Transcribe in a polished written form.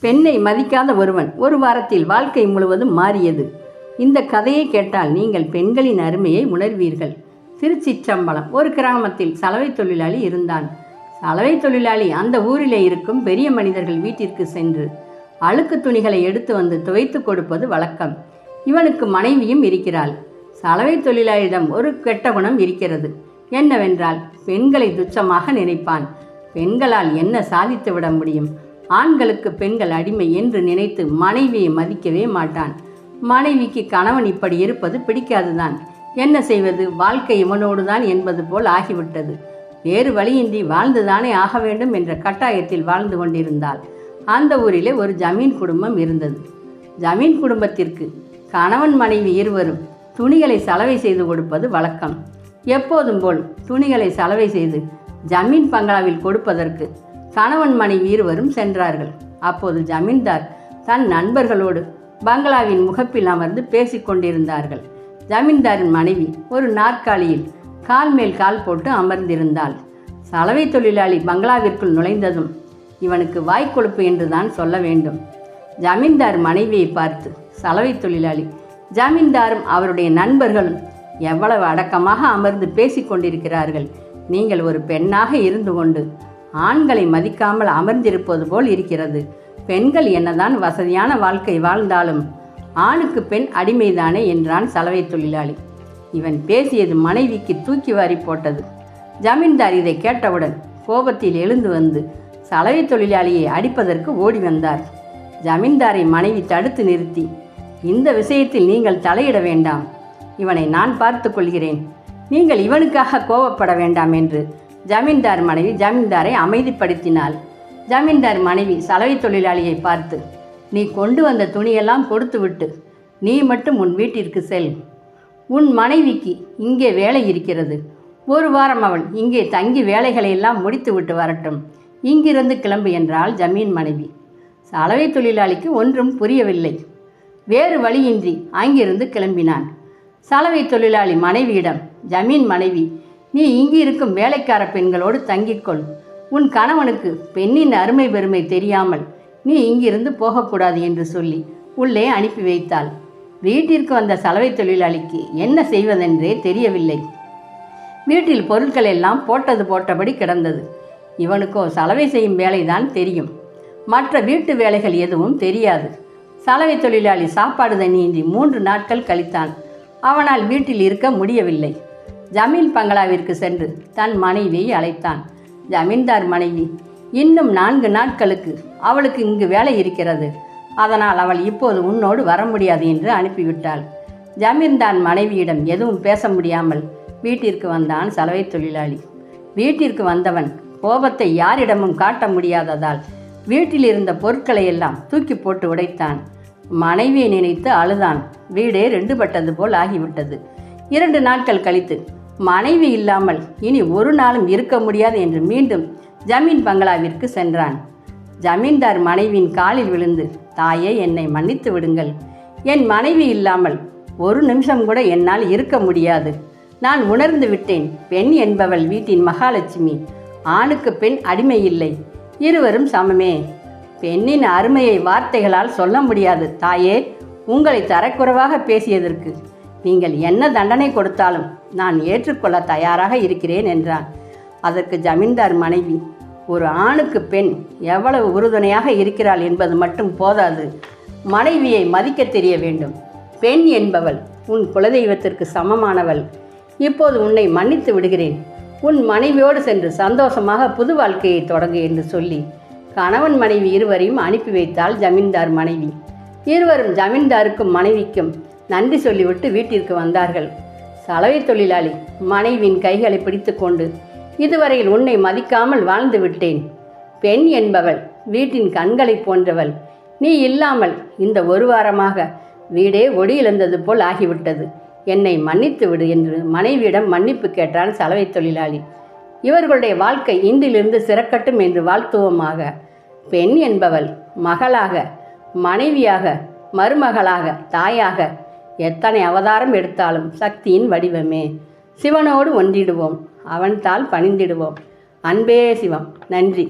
பெண்ணை மதிக்காத ஒருவன் ஒரு வாரத்தில் வாழ்க்கை முழுவதும் மாறியது. இந்த கதையை கேட்டால் நீங்கள் பெண்களின் அருமையை உணர்வீர்கள். திருச்சிற்றம்பலம். ஒரு கிராமத்தில் சலவை தொழிலாளி இருந்தான். சலவை தொழிலாளி அந்த ஊரிலே இருக்கும் பெரிய மனிதர்கள் வீட்டிற்கு சென்று அழுக்கு துணிகளை எடுத்து வந்து துவைத்து கொடுப்பது வழக்கம். இவனுக்கு மனைவியும் இருக்கிறாள். சலவை தொழிலாளியிடம் ஒரு கெட்ட குணம் இருக்கிறது. என்னவென்றால் பெண்களை துச்சமாக நினைப்பான். பெண்களால் என்ன சாதித்து விட முடியும்? ஆண்களுக்கு பெண்கள் அடிமை என்று நினைத்து மனைவியை மதிக்கவே மாட்டான். மனைவிக்கு கணவன் இப்படி இருப்பது பிடிக்காதுதான். என்ன செய்வது? வாழ்க்கை இவனோடுதான் என்பது போல் ஆகிவிட்டது. வேறு வழியின்றி வாழ்ந்துதானே ஆக வேண்டும் என்ற கட்டாயத்தில் வாழ்ந்து கொண்டிருந்தாள். அந்த ஊரிலே ஒரு ஜமீன் குடும்பம் இருந்தது. ஜமீன் குடும்பத்திற்கு கணவன் மனைவி இருவரும் துணிகளை சலவை செய்து கொடுப்பது வழக்கம். எப்போதும் போல் துணிகளை சலவை செய்து ஜமீன் பங்களாவில் கொடுப்பதற்கு கணவன் மனைவி இருவரும் சென்றார்கள். அப்போது ஜமீன்தார் தன் நண்பர்களோடு பங்களாவின் முகப்பில் அமர்ந்து பேசிக்கொண்டிருந்தார்கள். ஜமீன்தாரின் மனைவி ஒரு நாற்காலியில் கால் மேல் கால் போட்டு அமர்ந்திருந்தாள். சலவை தொழிலாளி பங்களாவிற்குள் நுழைந்ததும் இவனுக்கு வாய்க்கொழுப்பு என்றுதான் சொல்ல வேண்டும். ஜமீன்தார் மனைவியை பார்த்து சலவை தொழிலாளி, ஜமீன்தாரும் அவருடைய நண்பர்களும் எவ்வளவு அடக்கமாக அமர்ந்து பேசிக்கொண்டிருக்கிறார்கள். நீங்கள் ஒரு பெண்ணாக இருந்து கொண்டு ஆண்களை மதிக்காமல் அமர்ந்திருப்பது போல் இருக்கிறது. பெண்கள் என்னதான் வசதியான வாழ்க்கை வாழ்ந்தாலும் ஆணுக்கு பெண் அடிமைதானே என்றான் சலவை தொழிலாளி. இவன் பேசியது மனைவிக்கு தூக்கி வாரி போட்டது. ஜமீன்தார் இதை கேட்டவுடன் கோபத்தில் எழுந்து வந்து சலவை தொழிலாளியை அடிப்பதற்கு ஓடி வந்தார். ஜமீன்தாரை மனைவி தடுத்து நிறுத்தி, இந்த விஷயத்தில் நீங்கள் தலையிட வேண்டாம், இவனை நான் பார்த்து கொள்கிறேன், நீங்கள் இவனுக்காக கோபப்பட வேண்டாம் என்று ஜமீன்தார் மனைவி ஜமீன்தாரை அமைதிப்படுத்தினாள். ஜமீன்தார் மனைவி சலவை தொழிலாளியை பார்த்து, நீ கொண்டு வந்த துணியெல்லாம் கொடுத்துவிட்டு நீ மட்டும் உன் வீட்டிற்கு செல். உன் மனைவிக்கு இங்கே வேலை இருக்கிறது. ஒரு வாரம் அவள் இங்கே தங்கி வேலைகளை எல்லாம் முடித்துவிட்டு வரட்டும். இங்கிருந்து கிளம்பு என்றாள் ஜமீன் மனைவி. சலவை தொழிலாளிக்கு ஒன்றும் புரியவில்லை. வேறு வழியின்றி அங்கிருந்து கிளம்பினான். சலவை தொழிலாளி மனைவியிடம் ஜமீன் மனைவி, நீ இங்கு இருக்கும் வேலைக்கார பெண்களோடு தங்கிக்கொள். உன் கணவனுக்கு பெண்ணின் அருமை பெருமை தெரியாமல் நீ இங்கிருந்து போகக்கூடாது என்று சொல்லி உள்ளே அனுப்பி வைத்தாள். வீட்டிற்கு வந்த சலவை தொழிலாளிக்கு என்ன செய்வதென்றே தெரியவில்லை. வீட்டில் பொருட்கள் எல்லாம் போட்டது போட்டபடி கிடந்தது. இவனுக்கோ சலவை செய்யும் வேலைதான் தெரியும். மற்ற வீட்டு வேலைகள் எதுவும் தெரியாது. சலவை தொழிலாளி சாப்பாடு தண்ணியின்றி 3 நாட்கள் கழித்தான். அவனால் வீட்டில் இருக்க முடியவில்லை. ஜமீன் பங்களாவிற்கு சென்று தன் மனைவியை அழைத்தான். ஜமீன்தார் மனைவி, இன்னும் 4 நாட்களுக்கு அவளுக்கு இங்கு வேலை இருக்கிறது, அதனால் அவள் இப்போது உன்னோடு வர முடியாது என்று அனுப்பிவிட்டாள். ஜமீன்தார் மனைவியிடம் எதுவும் பேச முடியாமல் வீட்டிற்கு வந்தான் சலவை தொழிலாளி. வீட்டிற்கு வந்தவன் கோபத்தை யாரிடமும் காட்ட முடியாததால் வீட்டில் இருந்த பொருட்களை எல்லாம் தூக்கி போட்டு உடைத்தான். மனைவியை நினைத்து அழுதான். வீடே 2 பட்டது போல் ஆகிவிட்டது. 2 நாட்கள் கழித்து மனைவி இல்லாமல் இனி ஒரு நாளும் இருக்க முடியாது என்று மீண்டும் ஜமீன் பங்களாவிற்கு சென்றான். ஜமீன்தார் மனைவியின் காலில் விழுந்து, தாயே, என்னை மன்னித்து விடுங்கள். என் மனைவி இல்லாமல் ஒரு நிமிஷம் கூட என்னால் இருக்க முடியாது. நான் உணர்ந்து விட்டேன். பெண் என்பவள் வீட்டின் மகாலட்சுமி. ஆணுக்கு பெண் அடிமை இல்லை, இருவரும் சமமே. பெண்ணின் அருமையை வார்த்தைகளால் சொல்ல முடியாது. தாயே, உங்களை தரக்குறைவாக பேசியதற்கு நீங்கள் என்ன தண்டனை கொடுத்தாலும் நான் ஏற்றுக்கொள்ள தயாராக இருக்கிறேன் என்றான். அதற்கு ஜமீன்தார் மனைவி, ஒரு ஆணுக்கு பெண் எவ்வளவு உறுதுணையாக இருக்கிறாள் என்பது மட்டும் போதாது, மனைவியை மதிக்க தெரிய வேண்டும். பெண் என்பவள் உன் குலதெய்வத்திற்கு சமமானவள். இப்போது உன்னை மன்னித்து விடுகிறேன். உன் மனைவியோடு சென்று சந்தோஷமாக புது வாழ்க்கையை தொடங்கு என்று சொல்லி கணவன் மனைவி இருவரையும் அனுப்பி வைத்தாள் ஜமீன்தார் மனைவி. இருவரும் ஜமீன்தாருக்கும் மனைவிக்கும் நன்றி சொல்லிவிட்டு வீட்டிற்கு வந்தார்கள். சலவை தொழிலாளி மனைவியின் கைகளை பிடித்து கொண்டு, இதுவரையில் உன்னை மதிக்காமல் வாழ்ந்து விட்டேன். பெண் என்பவள் வீட்டின் கண்களை போன்றவள். நீ இல்லாமல் இந்த ஒரு வாரமாக வீடே ஒடி இழந்தது போல் ஆகிவிட்டது. என்னை மன்னித்து விடு என்று மனைவியிடம் மன்னிப்பு கேட்டான் சலவை தொழிலாளி. இவர்களுடைய வாழ்க்கை இன்றிலிருந்து சிறக்கட்டும் என்று வாழ்த்துவோமாக. பெண் என்பவள் மகளாக, மனைவியாக, மருமகளாக, தாயாக எத்தனை அவதாரம் எடுத்தாலும் சக்தியின் வடிவமே. சிவனோடு ஒன்றிடுவோம், அவன் தாள் பணிந்திடுவோம். அன்பே சிவம். நன்றி.